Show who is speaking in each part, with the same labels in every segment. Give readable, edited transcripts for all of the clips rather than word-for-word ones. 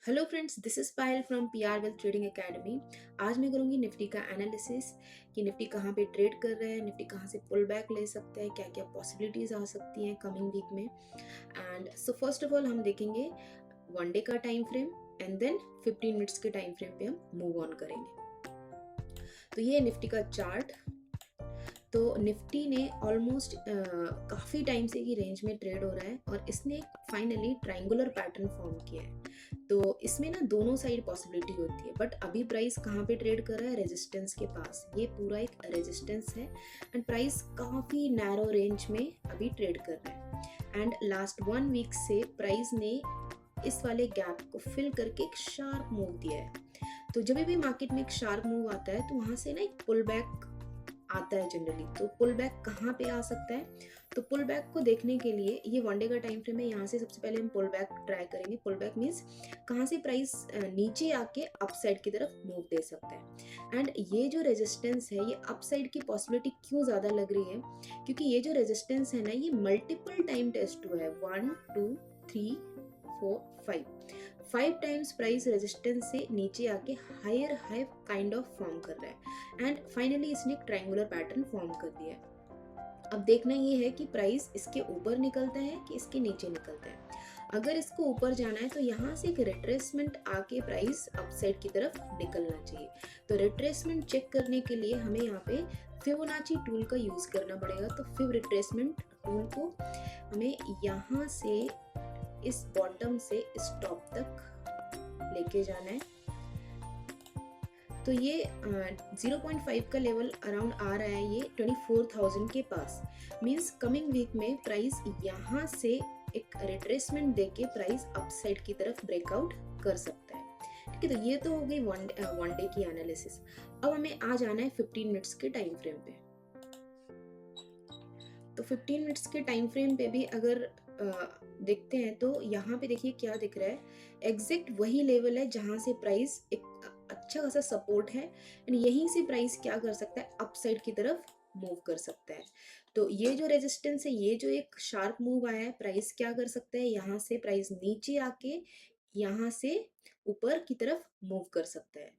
Speaker 1: Hello friends, this is Payal from PR wealth trading academy. आज मैं करूंगी Nifty का एनालिसिस कि निफ्टी कहाँ पे ट्रेड कर रहा है, निफ्टी कहाँ से पुल बैक ले सकता है, क्या क्या पॉसिबिलिटीज आ सकती हैं कमिंग वीक में। And so first of all हम देखेंगे वन डे का time frame and then 15 minutes के टाइम फ्रेम पे हम मूव ऑन करेंगे। तो ये निफ्टी का चार्ट। तो निफ्टी ने ऑलमोस्ट काफ़ी टाइम से ही रेंज में ट्रेड हो रहा है और इसने फाइनली ट्रायंगुलर पैटर्न फॉर्म किया है। तो इसमें ना दोनों साइड पॉसिबिलिटी होती है, बट अभी प्राइस कहाँ पे ट्रेड कर रहा है? रेजिस्टेंस के पास। ये पूरा एक रेजिस्टेंस है एंड प्राइस काफ़ी नैरो रेंज में अभी ट्रेड कर रहा है। एंड लास्ट 1 वीक से प्राइस ने इस वाले गैप को फिल करके एक शार्प मूव दिया है। तो जब भी मार्केट में एक शार्प मूव आता है तो वहां से ना एक पुल बैक आता है जनरली। तो पुल बैक कहाँ पे आ सकता है? तो पुल बैक को देखने के लिए ये वन डे का टाइम फ्रेम है। यहाँ से सबसे पहले हम पुल बैक ट्राई करेंगे। पुल बैक मीन्स कहाँ से प्राइस नीचे आके अपसाइड की तरफ मूव दे सकता है। एंड ये जो रेजिस्टेंस है, ये अपसाइड की पॉसिबिलिटी क्यों ज़्यादा लग रही है? क्योंकि ये जो रेजिस्टेंस है ना, ये मल्टीपल टाइम टेस्ट हुआ है। 1 2 3 4 5 5 टाइम्स प्राइस रेजिस्टेंस से नीचे आके higher high kind of form कर रहा है एंड फाइनली इसने एक ट्रायंगुलर पैटर्न फॉर्म कर दिया है। अब देखना ये है कि प्राइस इसके ऊपर निकलता है कि इसके नीचे निकलता है। अगर इसको ऊपर जाना है तो यहाँ से एक रिट्रेसमेंट आके प्राइस अपसाइड की तरफ निकलना चाहिए। तो रिट्रेसमेंट चेक करने के लिए हमें यहाँ पे फिबोनाची टूल का यूज करना पड़ेगा। तो फिब रिट्रेसमेंट टूल को हमें यहाँ से इस बॉटम से इस टॉप तक लेके जाना है। तो ये 0.5 का लेवल अराउंड आ रहा है, ये 24,000 के पास। मींस कमिंग वीक में प्राइस यहाँ से एक रिट्रेसमेंट देके प्राइस अपसाइड की तरफ ब्रेकआउट कर सकता है। ठीक है, तो ये तो हो गई वन डे की एनालिसिस। अब हमें आ जाना है 15 मिनट्स के टाइम फ्रेम पे। तो 15 मिनट्स के टाइम फ्रेम पे भी अगर देखते हैं तो यहाँ पे देखिए क्या दिख रहा है। एग्जैक्ट वही लेवल है जहाँ से प्राइस एक अच्छा खासा सपोर्ट है एंड यहीं से प्राइस क्या कर सकता है? अपसाइड की तरफ मूव कर सकता है। तो ये जो रेजिस्टेंस है, ये जो एक शार्प मूव आया है, प्राइस क्या कर सकता है? यहाँ से प्राइस नीचे आके यहाँ से ऊपर की तरफ मूव कर सकता है।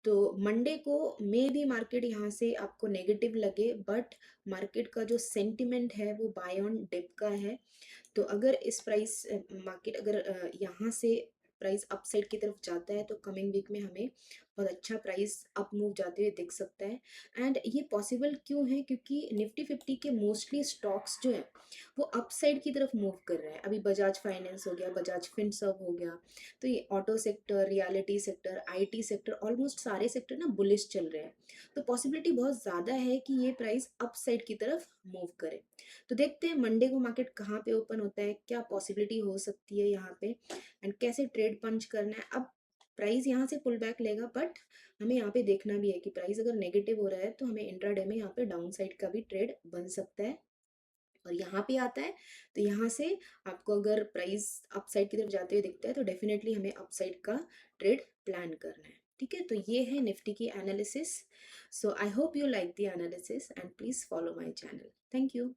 Speaker 1: तो मंडे को मे भी मार्केट यहाँ से आपको नेगेटिव लगे, बट मार्केट का जो सेंटिमेंट है वो बाय ऑन डिप का है। तो अगर इस प्राइस मार्केट अगर यहाँ से प्राइस अपसाइड की तरफ जाता है तो कमिंग वीक में हमें बहुत अच्छा प्राइस अप मूव जाते हुए दिख सकता है। एंड ये पॉसिबल क्यों है? क्योंकि निफ्टी 50 के मोस्टली स्टॉक्स जो है वो अपसाइड की तरफ मूव कर रहे हैं। अभी बजाज फाइनेंस हो गया, बजाज फिनसर्व हो गया, तो ये auto sector, reality sector, IT sector, almost सारे सेक्टर ना बुलिश चल रहे हैं। तो पॉसिबिलिटी बहुत ज़्यादा है कि ये प्राइस अपसाइड की तरफ मूव करे। तो देखते हैं मंडे को मार्केट कहाँ पे ओपन होता है, क्या पॉसिबिलिटी हो सकती है यहाँ पे एंड कैसे ट्रेड पंच करना है। अब प्राइस यहाँ से पुल बैक लेगा, बट हमें यहाँ पे देखना भी है कि प्राइस अगर नेगेटिव हो रहा है तो हमें इंट्राडे में यहाँ पे डाउन साइड का भी ट्रेड बन सकता है। और यहाँ पे आता है तो यहाँ से आपको अगर प्राइस अपसाइड की तरफ जाते हुए दिखता है तो डेफिनेटली हमें अपसाइड का ट्रेड प्लान करना है। ठीक है, तो ये है निफ्टी की analysis. So I hope you like the analysis and please follow my channel. Thank you.